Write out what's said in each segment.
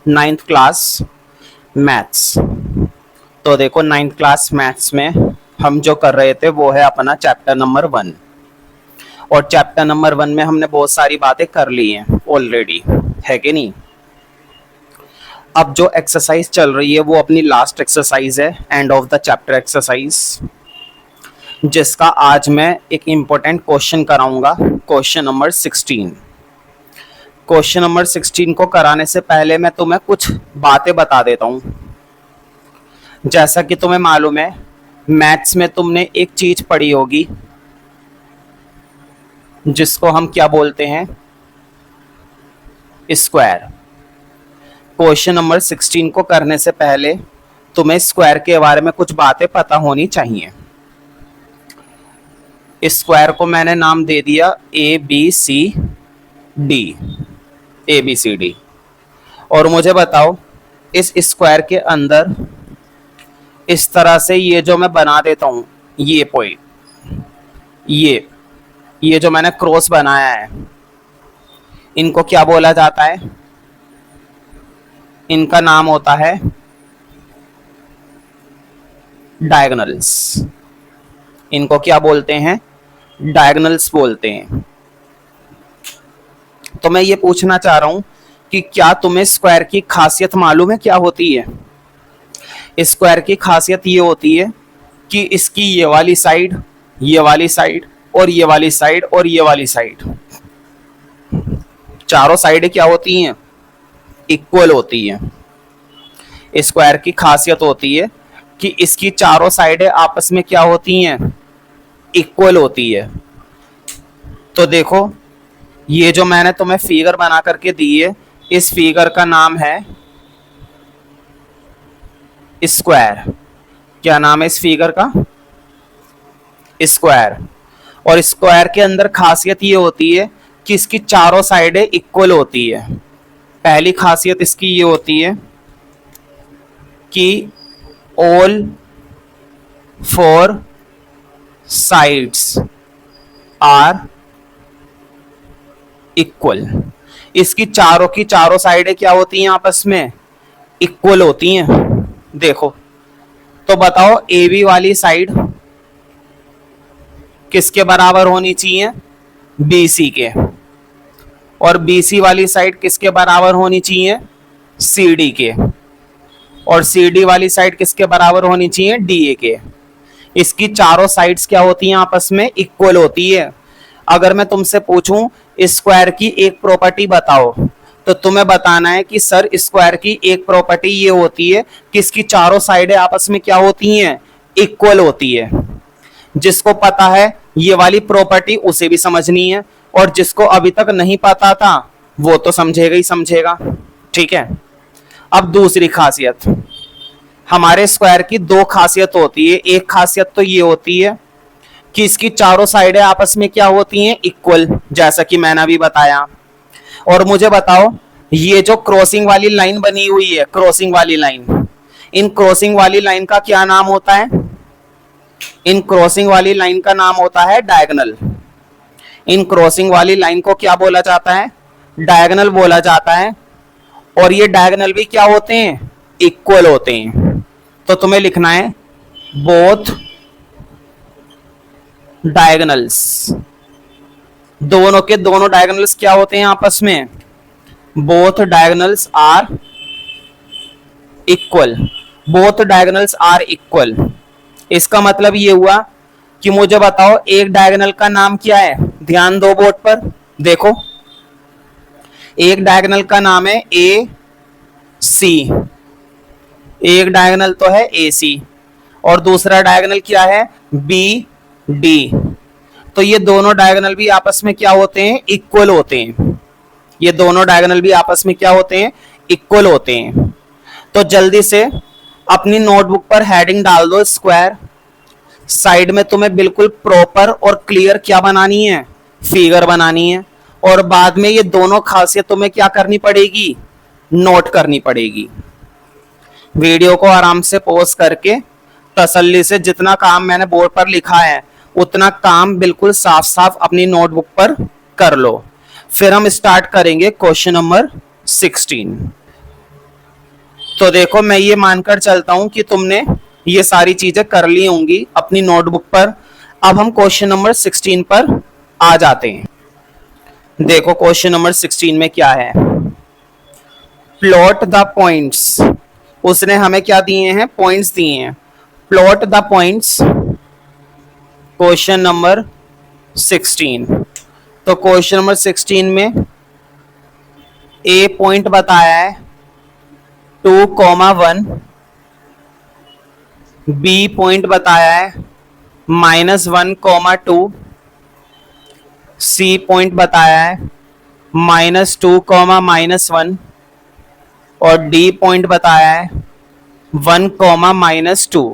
Ninth class maths. तो देखो ninth class maths में हम जो कर रहे थे वो है अपना चैप्टर नंबर 1। और चैप्टर नंबर 1 में हमने बहुत सारी बातें कर ली हैं ऑलरेडी, है कि नहीं। अब जो एक्सरसाइज चल रही है वो अपनी लास्ट एक्सरसाइज है, end of the chapter exercise, जिसका आज मैं एक इम्पोर्टेंट क्वेश्चन कराऊंगा, क्वेश्चन नंबर 16। क्वेश्चन नंबर 16 को कराने से पहले मैं तुम्हें कुछ बातें बता देता हूं। जैसा कि तुम्हें मालूम है, मैथ्स में तुमने एक चीज पढ़ी होगी जिसको हम क्या बोलते हैं, स्क्वायर। क्वेश्चन नंबर 16 को करने से पहले तुम्हें स्क्वायर के बारे में कुछ बातें पता होनी चाहिए। स्क्वायर को मैंने नाम दे दिया ABCD। और मुझे बताओ, इस स्क्वायर के अंदर इस तरह से ये जो मैं बना देता हूं, ये पॉइंट, ये जो मैंने क्रॉस बनाया है, इनको क्या बोला जाता है? इनका नाम होता है डायगोनल्स। इनको क्या बोलते हैं? डायगोनल्स बोलते हैं। तो मैं ये पूछना चाह रहा हूं कि क्या तुम्हें स्क्वायर की खासियत मालूम है क्या होती है? स्क्वायर की खासियत ये होती है कि इसकी ये वाली साइड, ये वाली साइड और ये वाली साइड और ये वाली साइड, चारों साइडें क्या होती हैं? इक्वल होती हैं। स्क्वायर की खासियत होती है कि इसकी चारों साइडें आपस में क्या होती हैं? इक्वल होती है। तो देखो, ये जो मैंने तुम्हें फिगर बना करके दी है, इस फिगर का नाम है स्क्वायर। क्या नाम है इस फिगर का? स्क्वायर। और स्क्वायर के अंदर खासियत ये होती है कि इसकी चारों साइडें इक्वल होती है। पहली खासियत इसकी ये होती है कि ऑल 4 साइड्स आर इक्वल। इसकी चारों की चारों साइडें क्या होती हैं? आपस में इक्वल होती हैं। देखो तो बताओ, AB वाली साइड किसके बराबर होनी चाहिए? BC के। और BC वाली साइड किसके बराबर होनी चाहिए? CD के। और CD वाली साइड किसके बराबर होनी चाहिए? DA के। इसकी चारों साइड्स क्या होती हैं? आपस में इक्वल होती है। अगर मैं तुमसे पूछूं स्क्वायर की एक प्रॉपर्टी बताओ, तो तुम्हें बताना है कि सर स्क्वायर की एक प्रॉपर्टी ये होती है कि इसकी चारों साइडें आपस में क्या होती हैं? इक्वल होती है। जिसको पता है ये वाली प्रॉपर्टी उसे भी समझनी है, और जिसको अभी तक नहीं पता था वो तो समझेगा ही समझेगा। ठीक है। अब दूसरी खासियत, हमारे स्क्वायर की 2 खासियत होती है। एक खासियत तो ये होती है कि इसकी चारों साइडें आपस में क्या होती हैं? इक्वल, जैसा कि मैंने अभी बताया। और मुझे बताओ, ये जो क्रॉसिंग वाली लाइन बनी हुई है, क्रॉसिंग वाली लाइन, इन क्रॉसिंग वाली लाइन का क्या नाम होता है? इन क्रॉसिंग वाली लाइन का नाम होता है डायगोनल। इन क्रॉसिंग वाली लाइन को क्या बोला जाता है? डायगोनल बोला जाता है। और ये डायगोनल भी क्या होते हैं? इक्वल होते हैं। तो तुम्हें लिखना है बोथ डायगोनल्स। दोनों के दोनों डायगोनल्स क्या होते हैं आपस में? Both diagonals are equal. Both diagonals are equal. इसका मतलब ये हुआ कि मुझे बताओ एक डायगोनल का नाम क्या है? ध्यान दो बोर्ड पर, देखो। एक डायगोनल का नाम है AC। एक डायगोनल तो है AC, और दूसरा डायगोनल क्या है? BD। तो ये दोनों डायगोनल भी आपस में क्या होते हैं? इक्वल होते हैं। ये दोनों डायगोनल भी आपस में क्या होते हैं? इक्वल होते हैं। तो जल्दी से अपनी नोटबुक पर हेडिंग डाल दो स्क्वायर। साइड में तुम्हें बिल्कुल प्रॉपर और क्लियर क्या बनानी है? फिगर बनानी है। और बाद में ये दोनों खासियत तुम्हें क्या करनी पड़ेगी? नोट करनी पड़ेगी। वीडियो को आराम से पॉज करके तसल्ली से जितना काम मैंने बोर्ड पर लिखा है उतना काम बिल्कुल साफ साफ अपनी नोटबुक पर कर लो। फिर हम स्टार्ट करेंगे क्वेश्चन नंबर 16। तो देखो मैं ये मानकर चलता हूं कि तुमने ये सारी चीजें कर ली होंगी अपनी नोटबुक पर। अब हम क्वेश्चन नंबर 16 पर आ जाते हैं। देखो क्वेश्चन नंबर 16 में क्या है, प्लॉट द पॉइंट्स। उसने हमें क्या दिए हैं, पॉइंट्स दिए हैं। Plot the points, question number 16। तो क्वेश्चन नंबर 16 में ए पॉइंट बताया है 2,1, बी पॉइंट बताया है -1,2, सी पॉइंट बताया है -2, -1 और डी पॉइंट बताया है 1, -2।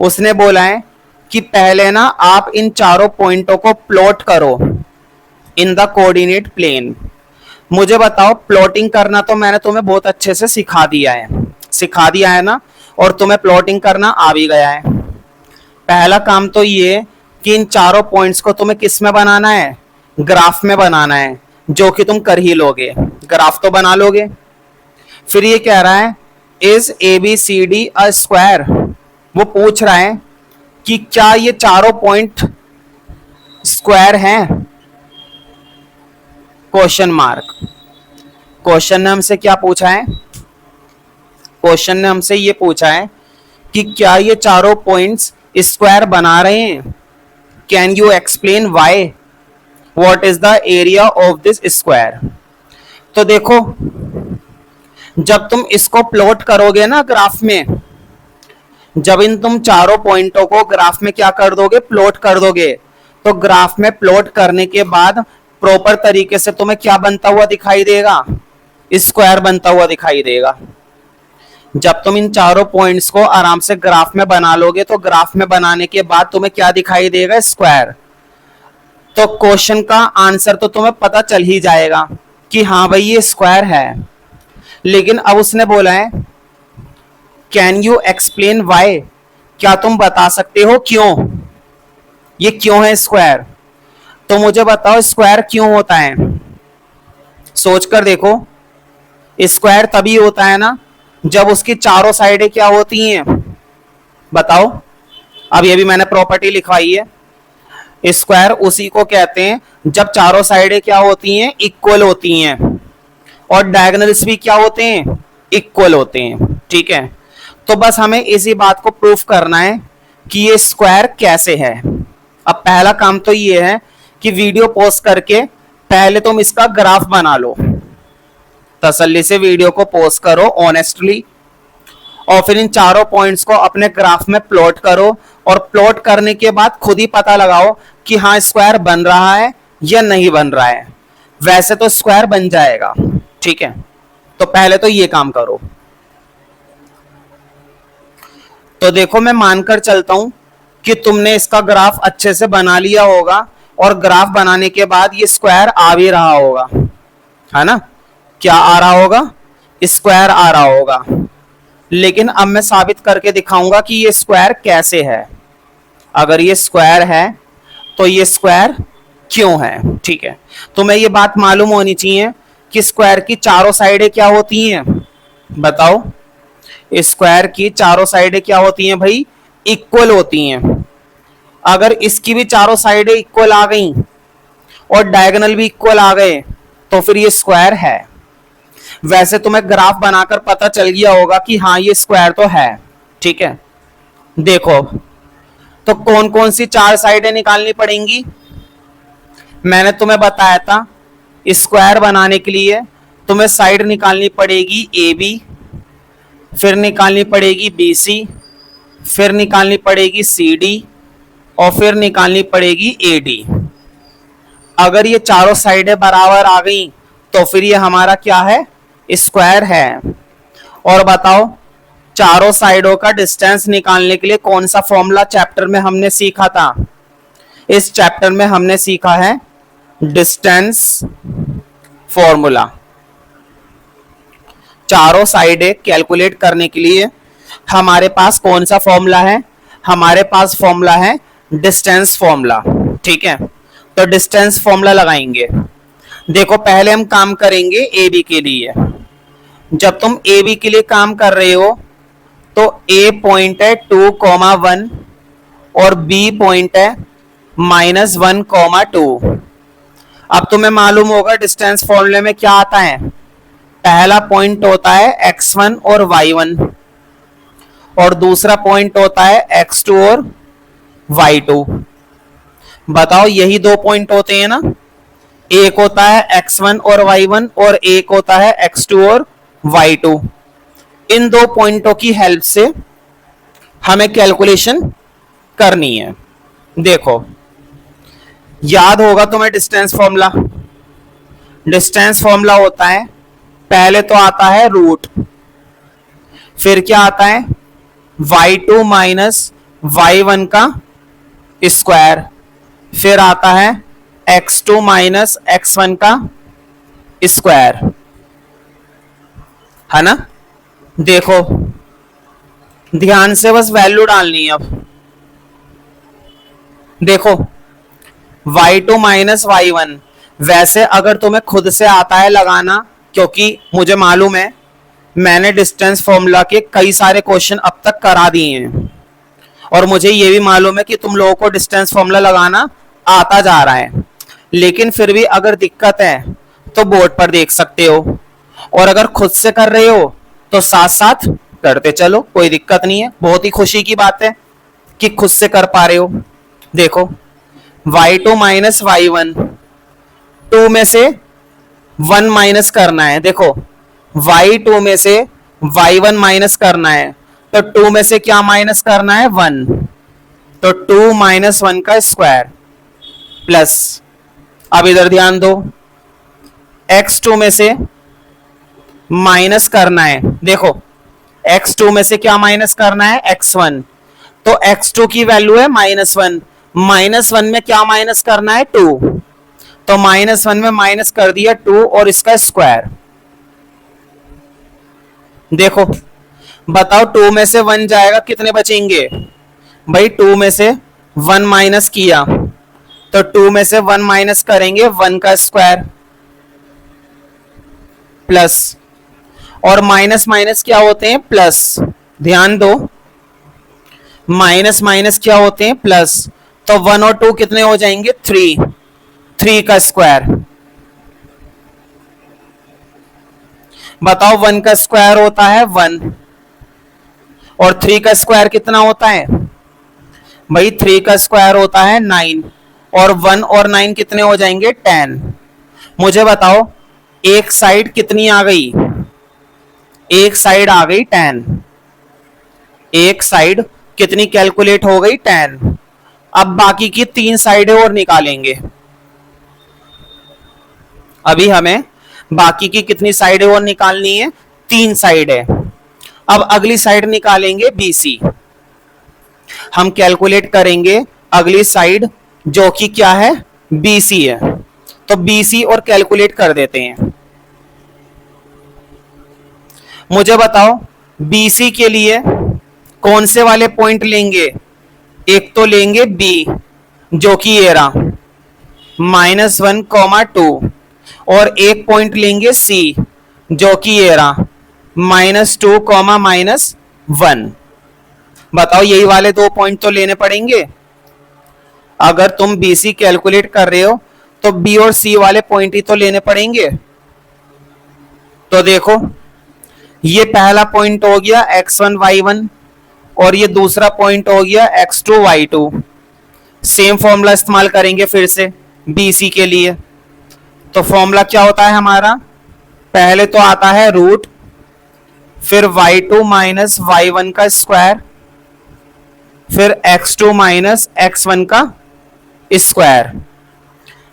उसने बोला है कि पहले ना आप इन चारों पॉइंटों को प्लॉट करो इन द कोऑर्डिनेट प्लेन। मुझे बताओ, प्लॉटिंग करना तो मैंने तुम्हें बहुत अच्छे से सिखा दिया है ना, और तुम्हें प्लॉटिंग करना आ भी गया है। पहला काम तो ये कि इन चारों पॉइंट्स को तुम्हें किस में बनाना है, ग्राफ में बनाना है, जो कि तुम कर ही लोगे, ग्राफ तो बना लोगे। फिर ये कह रहा है इज ABCD अ स्क्वायर। वो पूछ रहा है कि क्या ये चारों पॉइंट स्क्वायर हैं, क्वेश्चन मार्क। क्वेश्चन ने हमसे क्या पूछा है, क्वेश्चन ने हमसे ये पूछा है कि क्या ये चारों पॉइंट्स स्क्वायर बना रहे हैं। Can you explain why, what is the area of this square. तो देखो, जब तुम इसको प्लॉट करोगे ना ग्राफ में, जब इन तुम चारों पॉइंटों को ग्राफ में क्या कर दोगे, प्लॉट कर दोगे, तो ग्राफ में प्लॉट करने के बाद प्रॉपर तरीके से तुम्हें क्या बनता हुआ दिखाई देगा, स्क्वायर बनता हुआ दिखाई देगा। जब तुम इन चारों पॉइंट्स को आराम से ग्राफ में बना लोगे, तो ग्राफ में बनाने के बाद तुम्हें क्या दिखाई देगा, स्क्वायर। तो क्वेश्चन का आंसर तो तुम्हें पता चल ही जाएगा कि हाँ भाई ये स्क्वायर है। लेकिन अब उसने बोला है कैन यू एक्सप्लेन वाई, क्या तुम बता सकते हो क्यों, ये क्यों है स्क्वायर। तो मुझे बताओ स्क्वायर क्यों होता है। सोचकर देखो, स्क्वायर तभी होता है ना जब उसकी चारों साइडें क्या होती हैं, बताओ। अब ये भी मैंने प्रॉपर्टी लिखवाई है, स्क्वायर उसी को कहते हैं जब चारों साइडें क्या होती हैं, इक्वल होती हैं, और डायगोनल्स भी क्या होते हैं, इक्वल होते हैं। ठीक है, तो बस हमें इसी बात को प्रूफ करना है कि ये स्क्वायर कैसे है। अब पहला काम तो ये है कि वीडियो पॉज करके पहले तुम इसका ग्राफ बना लो, तसल्ली से वीडियो को पॉज करो ऑनेस्टली, और फिर इन चारों पॉइंट्स को अपने ग्राफ में प्लॉट करो, और प्लॉट करने के बाद खुद ही पता लगाओ कि हाँ स्क्वायर बन रहा है या नहीं बन रहा है। वैसे तो स्क्वायर बन जाएगा, ठीक है। तो पहले तो ये काम करो। तो देखो मैं मानकर चलता हूं कि तुमने इसका ग्राफ अच्छे से बना लिया होगा, और ग्राफ बनाने के बाद ये स्क्वायर आ भी रहा होगा, है ना। क्या आ रहा होगा, स्क्वायर आ रहा होगा। लेकिन अब मैं साबित करके दिखाऊंगा कि ये स्क्वायर कैसे है। अगर ये स्क्वायर है तो ये स्क्वायर क्यों है, ठीक है। तुम्हें ये बात मालूम होनी चाहिए कि स्क्वायर की चारों साइडें क्या होती हैं, बताओ। स्क्वायर की चारों साइडें क्या होती हैं भाई, इक्वल होती हैं। अगर इसकी भी चारों साइडें इक्वल आ गई और डायगोनल भी इक्वल आ गए तो फिर ये स्क्वायर है। वैसे तुम्हें ग्राफ बनाकर पता चल गया होगा कि हाँ ये स्क्वायर तो है, ठीक है। देखो तो कौन कौन सी चार साइडें निकालनी पड़ेंगी, मैंने तुम्हें बताया था स्क्वायर बनाने के लिए तुम्हें साइड निकालनी पड़ेगी AB, फिर निकालनी पड़ेगी BC, फिर निकालनी पड़ेगी CD, और फिर निकालनी पड़ेगी AD। अगर ये चारों साइडें बराबर आ गई तो फिर ये हमारा क्या है, स्क्वायर है। और बताओ चारों साइडों का डिस्टेंस निकालने के लिए कौन सा फॉर्मूला चैप्टर में हमने सीखा था। इस चैप्टर में हमने सीखा है डिस्टेंस फॉर्मूला। चारों साइडें कैलकुलेट करने के लिए हमारे पास कौन सा फॉर्मूला है, हमारे पास फॉर्मूला है डिस्टेंस फॉर्मूला, ठीक है। तो डिस्टेंस फॉर्मूला लगाएंगे। देखो पहले हम काम करेंगे AB के लिए। जब तुम ए बी के लिए काम कर रहे हो तो ए पॉइंट है 2,1 और बी पॉइंट है -1,2। अब तुम्हें मालूम होगा डिस्टेंस फॉर्मूले में क्या आता है। पहला पॉइंट होता है x1 और y1 और दूसरा पॉइंट होता है x2 और y2। बताओ, यही दो पॉइंट होते हैं ना। एक होता है x1 और y1 और एक होता है x2 और y2। इन दो पॉइंटों की हेल्प से हमें कैलकुलेशन करनी है। देखो, याद होगा तुम्हें डिस्टेंस फॉर्मूला। डिस्टेंस फॉर्मूला होता है, पहले तो आता है रूट, फिर क्या आता है y2 माइनस y1 का स्क्वायर, फिर आता है x2 माइनस x1 का स्क्वायर, है ना। देखो, ध्यान से बस वैल्यू डालनी है। अब देखो, y2 माइनस y1, वैसे अगर तुम्हें खुद से आता है लगाना, क्योंकि मुझे मालूम है मैंने डिस्टेंस फॉर्मूला के कई सारे क्वेश्चन अब तक करा दिए हैं और मुझे ये भी मालूम है कि तुम लोगों को डिस्टेंस फॉर्मूला लगाना आता जा रहा है, लेकिन फिर भी अगर दिक्कत है तो बोर्ड पर देख सकते हो, और अगर खुद से कर रहे हो तो साथ साथ करते चलो, कोई दिक्कत नहीं है। बहुत ही खुशी की बात है कि खुद से कर पा रहे हो। देखो, y2 माइनस y1, 2 में से 1 माइनस करना है। देखो, y2 में से y1 माइनस करना है, तो 2 में से क्या माइनस करना है 1, तो 2 माइनस 1 का स्क्वायर प्लस, अब इधर ध्यान दो, x2 में से माइनस करना है। देखो, x2 में से क्या माइनस करना है x1, तो x2 की वैल्यू है -1, -1 में क्या माइनस करना है 2, तो -1 में माइनस कर दिया 2 और इसका स्क्वायर। देखो, बताओ 2 में से 1 जाएगा, कितने बचेंगे भाई। 2 में से 1 माइनस किया तो 2 में से 1 माइनस करेंगे 1 का स्क्वायर प्लस, और माइनस माइनस क्या होते हैं प्लस। ध्यान दो, माइनस माइनस क्या होते हैं प्लस, तो 1 और 2 कितने हो जाएंगे 3 का स्क्वायर। बताओ, 1 का स्क्वायर होता है 1 और 3 का स्क्वायर कितना होता है भाई। 3 का स्क्वायर होता है 9 और 1 और 9 कितने हो जाएंगे 10। मुझे बताओ, एक साइड कितनी आ गई, एक साइड आ गई 10, एक साइड कितनी कैलकुलेट हो गई 10। अब बाकी की 3 साइडें और निकालेंगे। अभी हमें बाकी की कितनी साइडें और निकालनी है, 3 साइड है। अब अगली साइड निकालेंगे BC। हम कैलकुलेट करेंगे अगली साइड जो कि क्या है BC है, तो BC और कैलकुलेट कर देते हैं। मुझे बताओ, BC के लिए कौन से वाले पॉइंट लेंगे। एक तो लेंगे B जो कि ये रहा -1,2, और एक पॉइंट लेंगे C जो कि ये रहा -2, -1। बताओ, यही वाले 2 पॉइंट तो लेने पड़ेंगे। अगर तुम BC कैलकुलेट कर रहे हो तो B और C वाले पॉइंट ही तो लेने पड़ेंगे। तो देखो, ये पहला पॉइंट हो गया x1 y1 और ये दूसरा पॉइंट हो गया x2 y2। सेम फॉर्मूला इस्तेमाल करेंगे फिर से BC के लिए। तो फॉर्मूला क्या होता है हमारा, पहले तो आता है रूट, फिर y2 माइनस y1 का स्क्वायर, फिर x2 माइनस x1 का स्क्वायर।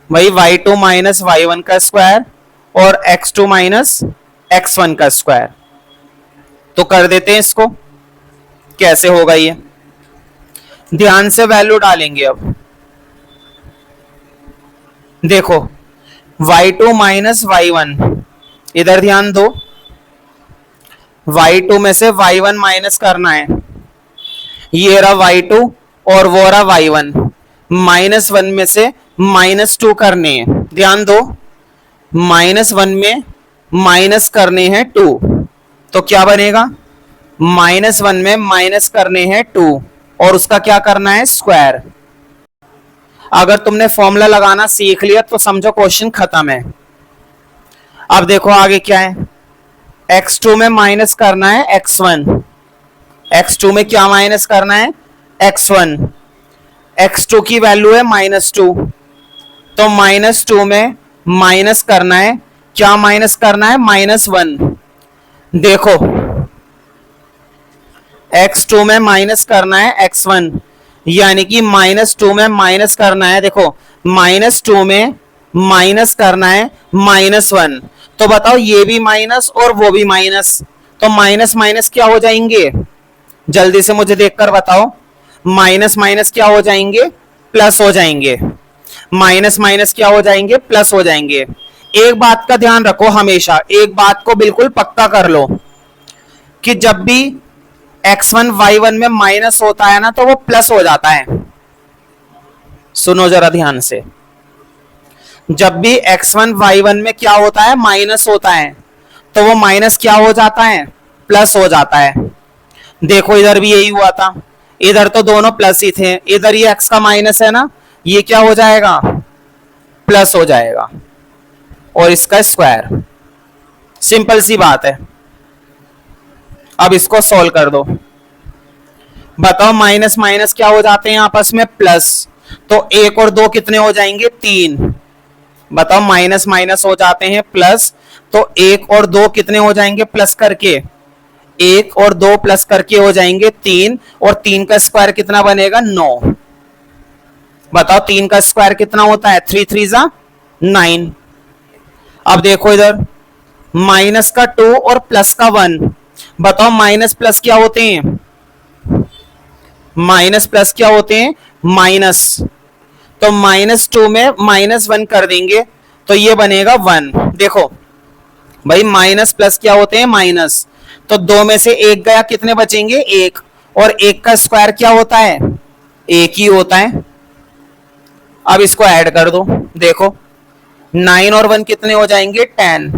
वही y2 माइनस y1 का स्क्वायर और x2 माइनस x1 का स्क्वायर। तो कर देते हैं इसको, कैसे होगा ये, ध्यान से वैल्यू डालेंगे। अब देखो, y2 माइनस y1, इधर ध्यान दो, y2 में से y1 माइनस करना है, ये रहा y2 और वो रहा y1, -1 में से -2 करने हैं। ध्यान दो, -1 में माइनस करने हैं 2, तो क्या बनेगा, -1 में माइनस करने हैं 2 और उसका क्या करना है, स्क्वायर। अगर तुमने फॉर्मूला लगाना सीख लिया तो समझो क्वेश्चन खत्म है। अब देखो आगे क्या है, x2 में माइनस करना है x1, x2 में क्या माइनस करना है, x1, x2 की वैल्यू है -2, तो -2 में माइनस करना है, क्या माइनस करना है, -1। देखो x2 में माइनस करना है x1, यानी कि -2 में माइनस करना है, देखो -2 में माइनस करना है -1, तो बताओ ये भी माइनस और वो भी माइनस, तो माइनस माइनस क्या हो जाएंगे, जल्दी से मुझे देखकर बताओ, माइनस माइनस क्या हो जाएंगे, प्लस हो जाएंगे, माइनस माइनस क्या हो जाएंगे, प्लस हो जाएंगे। एक बात का ध्यान रखो हमेशा, एक बात को बिल्कुल पक्का कर लो कि जब भी x1 y1 में माइनस होता है ना तो वो प्लस हो जाता है। सुनो जरा ध्यान से, जब भी x1 y1 में क्या होता है, माइनस होता है, तो वो माइनस क्या हो जाता है, प्लस हो जाता है। देखो इधर भी यही हुआ था, इधर तो दोनों प्लस ही थे, इधर ये x का माइनस है ना, ये क्या हो जाएगा, प्लस हो जाएगा और इसका स्क्वायर। सिंपल सी बात है। अब इसको सॉल्व कर दो, बताओ माइनस माइनस क्या हो जाते हैं आपस में, प्लस, तो 1 और 2 कितने हो जाएंगे, 3। बताओ माइनस माइनस हो जाते हैं प्लस, तो 1 और 2 कितने हो जाएंगे, प्लस करके 1 और 2 प्लस करके हो जाएंगे 3, और 3 का स्क्वायर कितना बनेगा, 9। बताओ 3 का स्क्वायर कितना होता है, 3 3 जा 9। अब देखो इधर माइनस का 2 और प्लस का 1, बताओ माइनस प्लस क्या होते हैं, माइनस प्लस क्या होते हैं, माइनस, तो -2 में -1 कर देंगे तो ये बनेगा 1। देखो भाई माइनस प्लस क्या होते हैं, माइनस, तो 2 में से 1 गया, कितने बचेंगे, 1, और 1 का स्क्वायर क्या होता है, 1 ही होता है। अब इसको ऐड कर दो, देखो 9 और 1 कितने हो जाएंगे, 10,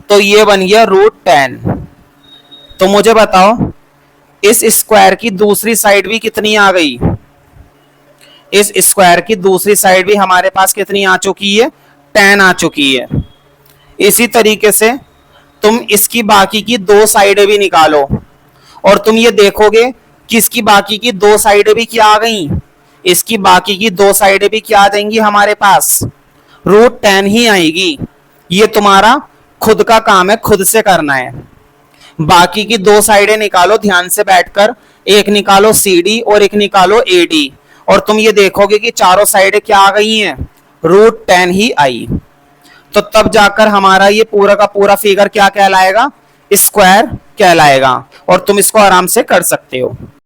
तो ये बन गया √10। तो मुझे बताओ इस स्क्वायर की दूसरी साइड भी कितनी आ गई, इस स्क्वायर की दूसरी साइड भी हमारे पास कितनी आ चुकी है, 10 आ चुकी है। इसी तरीके से तुम इसकी बाकी की 2 साइडें भी निकालो और तुम ये देखोगे कि इसकी बाकी की 2 साइडें भी क्या आ गई, इसकी बाकी की 2 साइडें भी क्या आ जाएंगी हमारे पास, √10 ही आएगी। ये तुम्हारा खुद का काम है, खुद से करना है। बाकी की 2 साइडें निकालो ध्यान से बैठकर, एक निकालो CD और एक निकालो AD, और तुम ये देखोगे कि चारों साइडें क्या आ गई हैं, √10 ही आई। तो तब जाकर हमारा ये पूरा का पूरा फिगर क्या कहलाएगा, स्क्वायर कहलाएगा, और तुम इसको आराम से कर सकते हो।